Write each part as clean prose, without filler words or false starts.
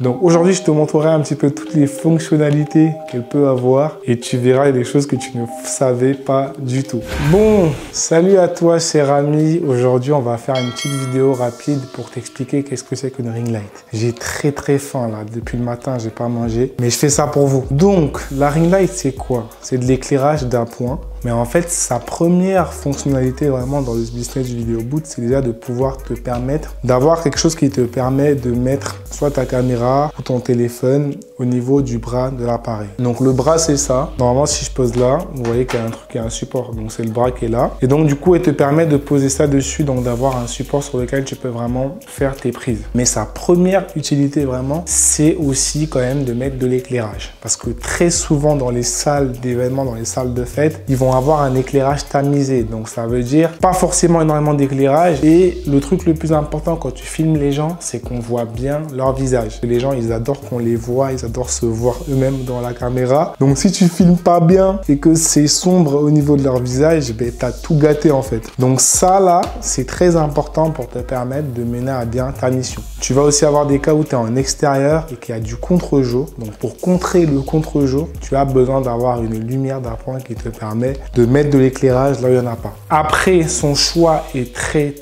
Donc aujourd'hui, je te montrerai un petit peu toutes les fonctionnalités qu'elle peut avoir et tu verras des choses que tu ne savais pas du tout. Bon, salut à toi, cher ami. Aujourd'hui, on va faire une petite vidéo rapide pour t'expliquer qu'est-ce que c'est qu'une ring light. J'ai très faim là. Depuis le matin, j'ai pas mangé, mais je fais ça pour vous. Donc, la ring light, c'est quoi? C'est de l'éclairage d'appoint. Mais en fait, sa première fonctionnalité vraiment dans le business du vidéo boot, c'est déjà de pouvoir te permettre d'avoir quelque chose qui te permet de mettre soit ta caméra ou ton téléphone au niveau du bras de l'appareil. Donc le bras, c'est ça. Normalement, si je pose là, vous voyez qu'il y a un truc, il y a un support. Donc c'est le bras qui est là. Et donc du coup, elle te permet de poser ça dessus, donc d'avoir un support sur lequel tu peux vraiment faire tes prises. Mais sa première utilité vraiment, c'est aussi quand même de mettre de l'éclairage. Parce que très souvent dans les salles d'événements, dans les salles de fête, ils vont avoir un éclairage tamisé. Donc ça veut dire pas forcément énormément d'éclairage. Et le truc le plus important quand tu filmes les gens, c'est qu'on voit bien leur visage. Les gens, ils adorent qu'on les voit, ils adorent se voir eux-mêmes dans la caméra. Donc si tu filmes pas bien et que c'est sombre au niveau de leur visage, ben, tu as tout gâté en fait. Donc ça là, c'est très important pour te permettre de mener à bien ta mission. Tu vas aussi avoir des cas où tu es en extérieur et qu'il y a du contre-jour. Donc pour contrer le contre-jour, tu as besoin d'avoir une lumière d'appoint qui te permet de mettre de l'éclairage là où il n'y en a pas. Après, son choix est très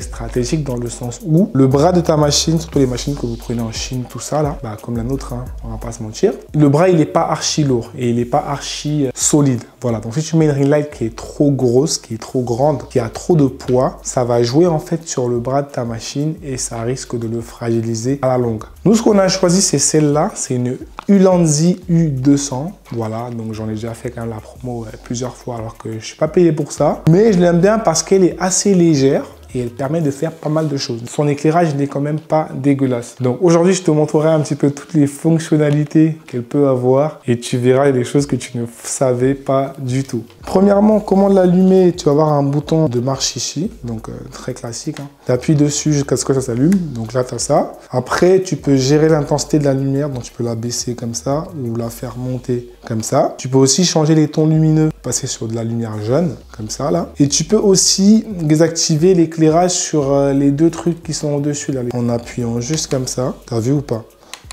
stratégique dans le sens où le bras de ta machine, surtout les machines que vous prenez en Chine, tout ça là, bah, comme la nôtre, hein, on va pas se mentir, le bras il n'est pas archi lourd et il n'est pas archi solide. Voilà, donc si tu mets une ring light qui est trop grosse, qui est trop grande, qui a trop de poids, ça va jouer en fait sur le bras de ta machine et ça risque de le fragiliser à la longue. Nous, ce qu'on a choisi, c'est celle-là, c'est une Ulanzi U200. Voilà, donc j'en ai déjà fait quand même la promo plusieurs fois alors que je suis pas payé pour ça. Mais je l'aime bien parce qu'elle est assez légère et elle permet de faire pas mal de choses. Son éclairage n'est quand même pas dégueulasse. Donc aujourd'hui, je te montrerai un petit peu toutes les fonctionnalités qu'elle peut avoir et tu verras des choses que tu ne savais pas du tout. Premièrement, comment l'allumer? Tu vas avoir un bouton de marche ici, donc très classique. Hein. Tu appuies dessus jusqu'à ce que ça s'allume. Donc là, tu as ça. Après, tu peux gérer l'intensité de la lumière, donc tu peux la baisser comme ça ou la faire monter comme ça. Tu peux aussi changer les tons lumineux, passer sur de la lumière jaune, comme ça là. Et tu peux aussi désactiver l'éclairage sur les deux trucs qui sont au-dessus là, en appuyant juste comme ça. T'as vu ou pas?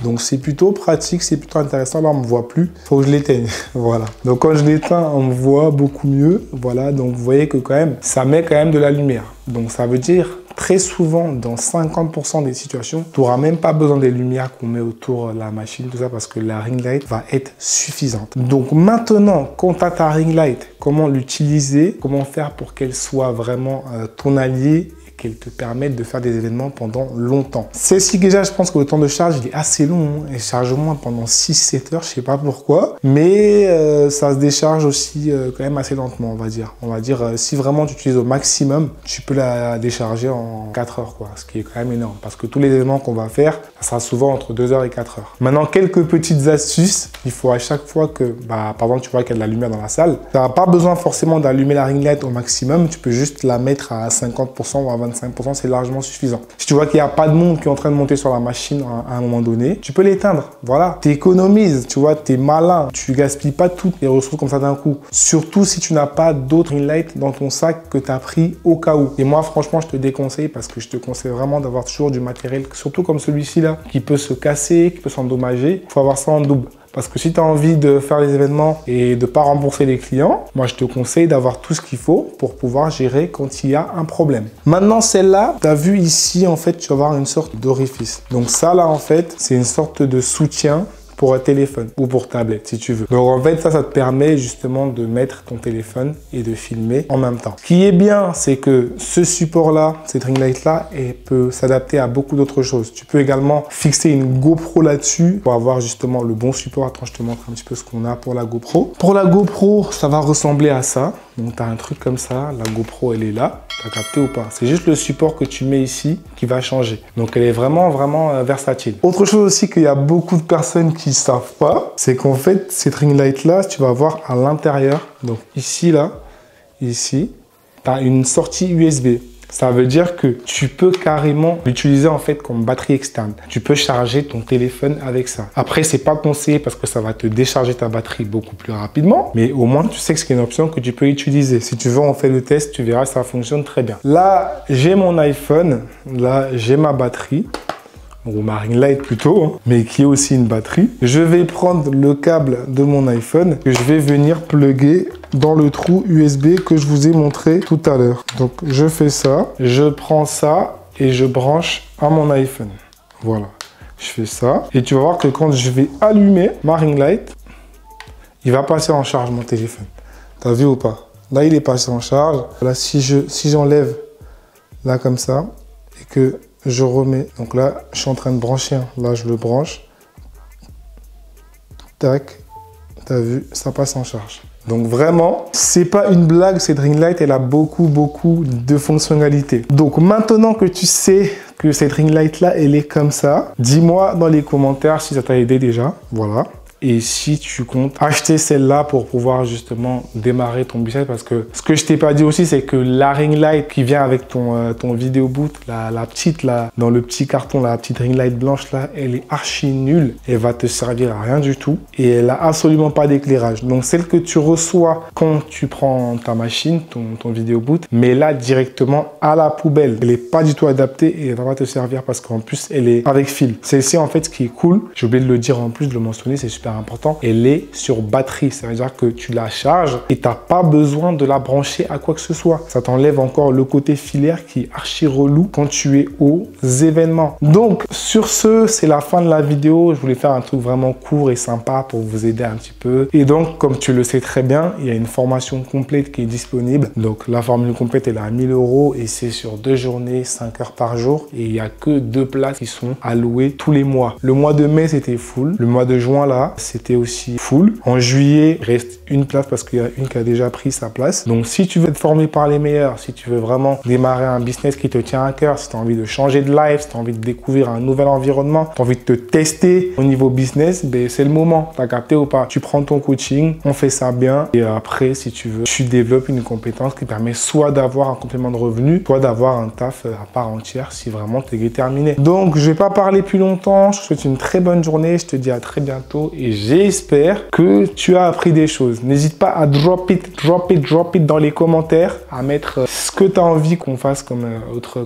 Donc c'est plutôt pratique, c'est plutôt intéressant. Là on me voit plus, faut que je l'éteigne. Voilà. Donc quand je l'éteins, on me voit beaucoup mieux. Voilà, donc vous voyez que quand même, ça met quand même de la lumière. Donc ça veut dire très souvent, dans 50% des situations, tu n'auras même pas besoin des lumières qu'on met autour de la machine, tout ça, parce que la ring light va être suffisante. Donc maintenant, quand tu as ta ring light, comment l'utiliser, comment faire pour qu'elle soit vraiment ton allié, qu'elle te permette de faire des événements pendant longtemps. Celle-ci déjà, je pense que le temps de charge, il est assez long. Hein. Elle charge au moins pendant 6-7 heures, je sais pas pourquoi. Mais ça se décharge aussi quand même assez lentement, on va dire. On va dire, si vraiment tu utilises au maximum, tu peux la décharger en 4 heures, quoi. Ce qui est quand même énorme. Parce que tous les événements qu'on va faire, ça sera souvent entre 2 heures et 4 heures. Maintenant, quelques petites astuces. Il faut à chaque fois que, par exemple, tu vois qu'il y a de la lumière dans la salle, tu n'auras pas besoin forcément d'allumer la ring light au maximum. Tu peux juste la mettre à 50% ou à 25%, c'est largement suffisant. Si tu vois qu'il n'y a pas de monde qui est en train de monter sur la machine à un moment donné, tu peux l'éteindre. Voilà, tu économises, tu vois, tu es malin. Tu gaspilles pas toutes les ressources comme ça d'un coup. Surtout si tu n'as pas d'autres ring light dans ton sac que tu as pris au cas où. Et moi, franchement, je te déconseille parce que je te conseille vraiment d'avoir toujours du matériel, surtout comme celui-ci là, qui peut se casser, qui peut s'endommager. Il faut avoir ça en double. Parce que si tu as envie de faire des événements et de ne pas rembourser les clients, moi je te conseille d'avoir tout ce qu'il faut pour pouvoir gérer quand il y a un problème. Maintenant celle-là, tu as vu ici en fait tu vas avoir une sorte d'orifice. Donc ça là en fait c'est une sorte de soutien pour un téléphone ou pour tablette si tu veux. Donc en fait ça te permet justement de mettre ton téléphone et de filmer en même temps. Ce qui est bien c'est que ce support là, cette ring light là, peut s'adapter à beaucoup d'autres choses. Tu peux également fixer une GoPro là-dessus pour avoir justement le bon support. Attends, je te montre un petit peu ce qu'on a pour la GoPro. Pour la GoPro, ça va ressembler à ça. Donc tu as un truc comme ça, la GoPro elle est là. T'as capté ou pas? C'est juste le support que tu mets ici qui va changer. Donc elle est vraiment versatile. Autre chose aussi qu'il y a beaucoup de personnes qui savent pas, c'est qu'en fait cette ring light là, tu vas voir à l'intérieur, donc ici là, ici, tu as une sortie USB. Ça veut dire que tu peux carrément l'utiliser en fait comme batterie externe. Tu peux charger ton téléphone avec ça. Après, c'est pas conseillé parce que ça va te décharger ta batterie beaucoup plus rapidement. Mais au moins, tu sais que c'est une option que tu peux utiliser. Si tu veux, on fait le test, tu verras, ça fonctionne très bien. Là, j'ai mon iPhone. Là, j'ai ma batterie. ou ma ring light plutôt, hein, mais qui est aussi une batterie. Je vais prendre le câble de mon iPhone que je vais venir plugger dans le trou USB que je vous ai montré tout à l'heure. Donc je fais ça, je prends ça et je branche à mon iPhone. Voilà, je fais ça et tu vas voir que quand je vais allumer ma ring light, il va passer en charge mon téléphone. T'as vu ou pas? Là, il est passé en charge. Là, si j'enlève là comme ça et que je remets, donc là, je suis en train de brancher. Hein. Là, je le branche. Tac, t'as vu, ça passe en charge. Donc vraiment, c'est pas une blague, cette ring light, elle a beaucoup de fonctionnalités. Donc maintenant que tu sais que cette ring light là, elle est comme ça, dis-moi dans les commentaires si ça t'a aidé déjà. Voilà. Et si tu comptes acheter celle-là pour pouvoir justement démarrer ton business, parce que ce que je t'ai pas dit aussi, c'est que la ring light qui vient avec ton vidéo boot, la petite là, dans le petit carton, la petite ring light blanche là, elle est archi nulle. Elle va te servir à rien du tout et elle a absolument pas d'éclairage. Donc celle que tu reçois quand tu prends ta machine, ton vidéo boot, mais là directement à la poubelle. Elle est pas du tout adaptée et elle va te servir parce qu'en plus elle est avec fil. Celle-ci en fait, ce qui est cool, j'ai oublié de le dire en plus, de le mentionner, c'est super important, elle est sur batterie, ça veut dire que tu la charges et tu n'as pas besoin de la brancher à quoi que ce soit. Ça t'enlève encore le côté filaire qui est archi relou quand tu es aux événements. Donc sur ce, c'est la fin de la vidéo. Je voulais faire un truc vraiment court et sympa pour vous aider un petit peu. Et donc, comme tu le sais très bien, il y a une formation complète qui est disponible. Donc la formule complète, elle est à 1000 € et c'est sur 2 journées, 5 heures par jour. Et il n'y a que 2 places qui sont allouées tous les mois. Le mois de mai, c'était full. Le mois de juin, là, c'était aussi full. En juillet, il reste une place parce qu'il y a une qui a déjà pris sa place. Donc, si tu veux être formé par les meilleurs, si tu veux vraiment démarrer un business qui te tient à cœur, si tu as envie de changer de life, si tu as envie de découvrir un nouvel environnement, tu as envie de te tester au niveau business, ben, c'est le moment. Tu as capté ou pas? Tu prends ton coaching, on fait ça bien. Et après, si tu veux, tu développes une compétence qui permet soit d'avoir un complément de revenu, soit d'avoir un taf à part entière si vraiment tu es déterminé. Donc, je vais pas parler plus longtemps. Je te souhaite une très bonne journée. Je te dis à très bientôt et j'espère que tu as appris des choses. N'hésite pas à drop it dans les commentaires, à mettre ce que tu as envie qu'on fasse comme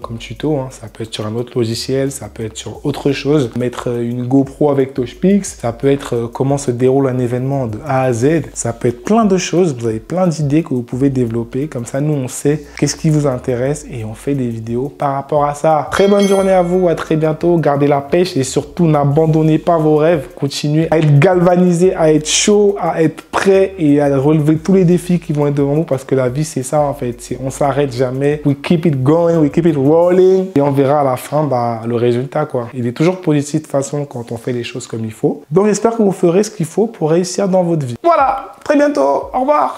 comme tuto. Hein. Ça peut être sur un autre logiciel, ça peut être sur autre chose. Mettre une GoPro avec Touchpix, ça peut être comment se déroule un événement de A à Z. Ça peut être plein de choses. Vous avez plein d'idées que vous pouvez développer. Comme ça, nous, on sait qu'est-ce qui vous intéresse et on fait des vidéos par rapport à ça. Très bonne journée à vous, à très bientôt. Gardez la pêche et surtout, n'abandonnez pas vos rêves. Continuez à être galvanisé, à être chaud, à être prêt et à relever tous les défis qui vont être devant nous parce que la vie, c'est ça en fait. On s'arrête jamais. We keep it going, we keep it rolling et on verra à la fin le résultat quoi. Il est toujours positif de toute façon quand on fait les choses comme il faut. Donc j'espère que vous ferez ce qu'il faut pour réussir dans votre vie. Voilà, très bientôt, au revoir.